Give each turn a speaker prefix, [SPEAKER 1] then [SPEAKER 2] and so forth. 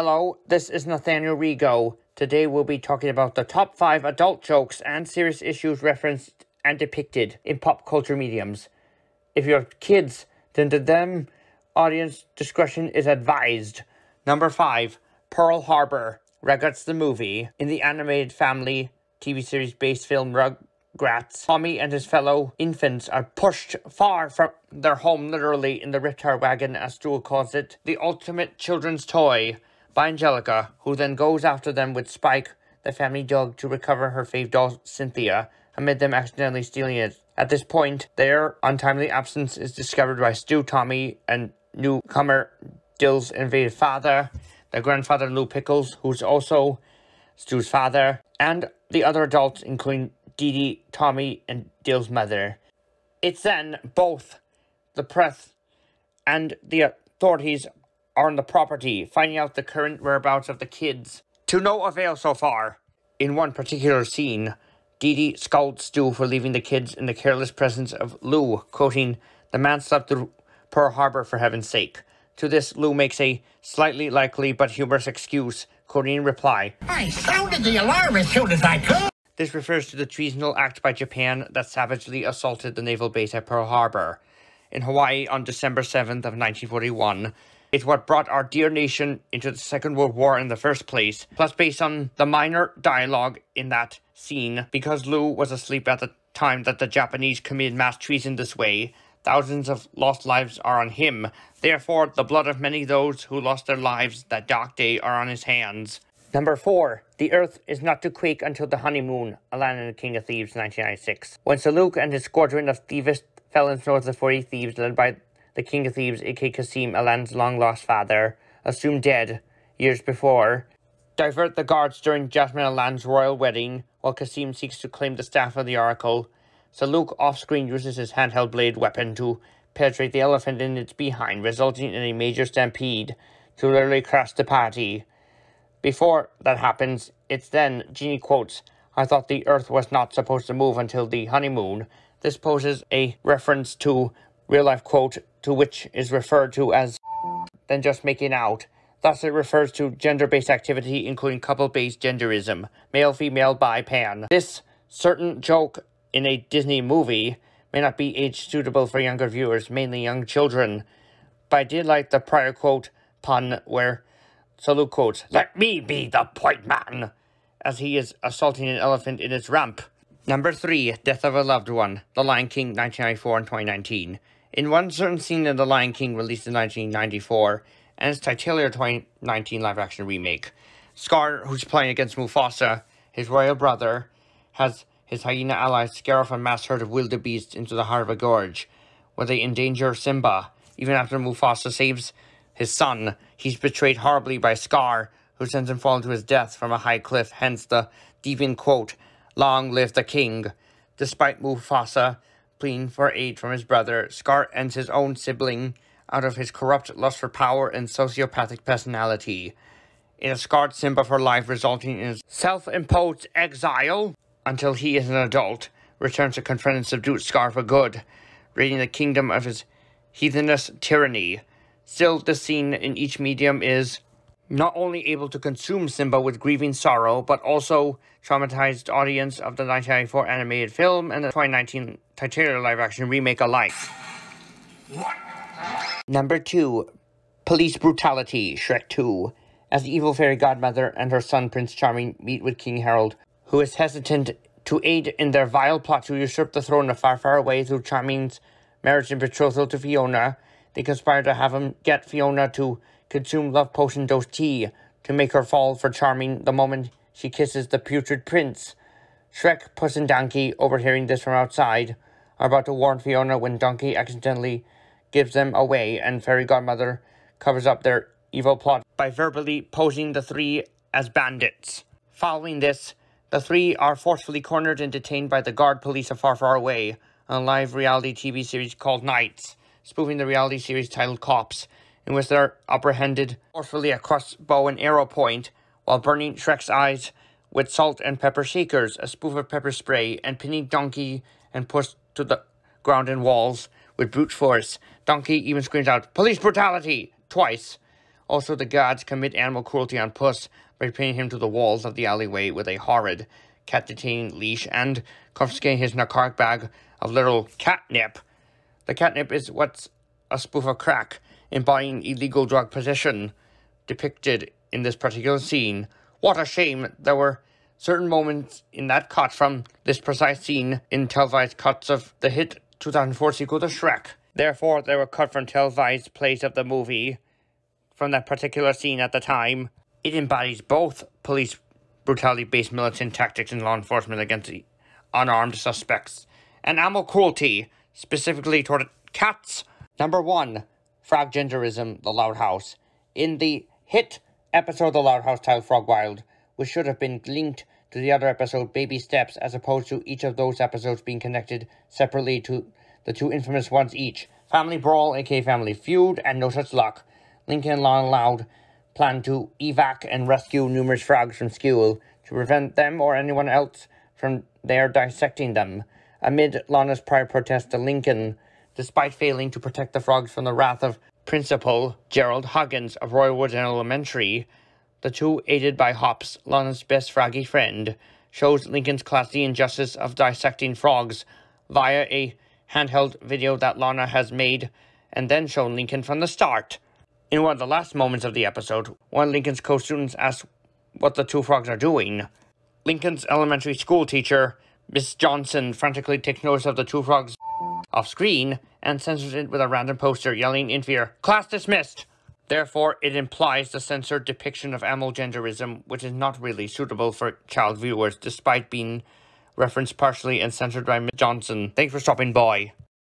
[SPEAKER 1] Hello, this is Nathaniel Rigo. Today we'll be talking about the top 5 adult jokes and serious issues referenced and depicted in pop culture mediums. If you have kids, then to them, audience discretion is advised. Number 5, Pearl Harbor, Rugrats the movie. In the animated family TV series-based film Rugrats, Tommy and his fellow infants are pushed far from their home, literally in the Riptide wagon, as Stu calls it, the ultimate children's toy, by Angelica, who then goes after them with Spike, the family dog, to recover her fave doll, Cynthia, amid them accidentally stealing it. At this point, their untimely absence is discovered by Stu, Tommy, and newcomer Dill's invaded father, their grandfather Lou Pickles, who's also Stu's father, and the other adults, including Dee Dee, Tommy, and Dill's mother. It's then both the press and the authorities are on the property, finding out the current whereabouts of the kids. To no avail so far. In one particular scene, Dee Dee scolds Stu for leaving the kids in the careless presence of Lou, quoting, "The man slept through Pearl Harbor for heaven's sake." To this, Lou makes a slightly likely but humorous excuse, quoting in reply,
[SPEAKER 2] "I sounded the alarm as soon as I could."
[SPEAKER 1] This refers to the treasonable act by Japan that savagely assaulted the naval base at Pearl Harbor in Hawaii on December 7th of 1941. It's what brought our dear nation into the Second World War in the first place. Plus, based on the minor dialogue in that scene, because Lou was asleep at the time that the Japanese committed mass treason this way, thousands of lost lives are on him. Therefore, the blood of many of those who lost their lives that dark day are on his hands. Number 4. The Earth is not to quake until the honeymoon, Aladdin and the King of Thieves, 1996. When Sir Luke and his squadron of thievish felons north of the 40 Thieves, led by the King of Thieves, a.k.a. Kasim, Aladdin's long-lost father, assumed dead years before, divert the guards during Jasmine and Aladdin's royal wedding, while Kasim seeks to claim the staff of the Oracle. So Luke off-screen uses his handheld blade weapon to penetrate the elephant in its behind, resulting in a major stampede to literally crash the party. Before that happens, it's then Genie quotes, "I thought the Earth was not supposed to move until the honeymoon." This poses a reference to real-life quote, to which is referred to as than just making out. Thus, it refers to gender-based activity, including couple-based genderism, male, female, bi, pan. This certain joke in a Disney movie may not be age-suitable for younger viewers, mainly young children, but I did like the prior quote pun where Saluk quotes, "Let me be the point man," as he is assaulting an elephant in its ramp. Number 3, Death of a Loved One, The Lion King, 1994 and 2019. In one certain scene in The Lion King, released in 1994, and its titular 2019 live-action remake, Scar, who's playing against Mufasa, his royal brother, has his hyena allies scare off a mass herd of wildebeests into the heart of a gorge, where they endanger Simba. Even after Mufasa saves his son, he's betrayed horribly by Scar, who sends him falling to his death from a high cliff, hence the deviant quote, "Long live the king." Despite Mufasa pleading for aid from his brother, Scar ends his own sibling out of his corrupt lust for power and sociopathic personality. It has scarred Simba for life, resulting in his self-imposed exile until he is an adult, returns to confront and subdue Scar for good, ridding the kingdom of his heathenish tyranny. Still, this scene in each medium is not only able to consume Simba with grieving sorrow, but also traumatized audience of the 1994 animated film and the 2019 titular live-action remake alike. Number 2, Police Brutality, Shrek 2. As the evil fairy godmother and her son Prince Charming meet with King Harold, who is hesitant to aid in their vile plot to usurp the throne of Far, Far Away through Charming's marriage and betrothal to Fiona, they conspire to have him get Fiona to consume love potion dose tea to make her fall for Charming the moment she kisses the putrid prince. Shrek, Puss and Donkey, overhearing this from outside, are about to warn Fiona when Donkey accidentally gives them away, and Fairy Godmother covers up their evil plot by verbally posing the three as bandits. Following this, the three are forcefully cornered and detained by the guard police of Far, Far Away on a live reality TV series called Knights, spoofing the reality series titled Cops, in which they're apprehended forcefully at crossbow and arrow point while burning Shrek's eyes with salt and pepper shakers, a spoof of pepper spray, and pinning Donkey and Puss to the ground and walls with brute force. Donkey even screams out, "Police brutality!" twice, Also, the guards commit animal cruelty on Puss by pinning him to the walls of the alleyway with a horrid cat detaining leash and confiscating his narcotic bag of little catnip. The catnip is what's a spoof of crack, embodying illegal drug possession, depicted in this particular scene. What a shame there were certain moments in that cut from this precise scene in televised cuts of the hit 2004 sequel to Shrek. Therefore, they were cut from televised plays of the movie from that particular scene at the time. It embodies both police brutality-based militant tactics in law enforcement against the unarmed suspects and animal cruelty, specifically toward cats. Number 1. Froggenderism, The Loud House. In the hit episode The Loud House titled Frog Wild, which should have been linked to the other episode Baby Steps, as opposed to each of those episodes being connected separately to the two infamous ones each, Family Brawl, aka Family Feud, and No Such Luck. Lincoln and Lana Loud planned to evac and rescue numerous frogs from school to prevent them or anyone else from there dissecting them. Amid Lana's prior protest to Lincoln, despite failing to protect the frogs from the wrath of Principal Gerald Huggins of Royal Woods Elementary, the two, aided by Hops, Lana's best froggy friend, shows Lincoln's classy injustice of dissecting frogs via a handheld video that Lana has made and then shown Lincoln from the start. In one of the last moments of the episode, one of Lincoln's co-students asks what the two frogs are doing. Lincoln's elementary school teacher, Miss Johnson, frantically takes notice of the two frogs off screen and censors it with a random poster yelling in fear, "Class dismissed!" Therefore, it implies the censored depiction of animal genderism, which is not really suitable for child viewers, despite being referenced partially and censored by Miss Johnson. Thanks for stopping by.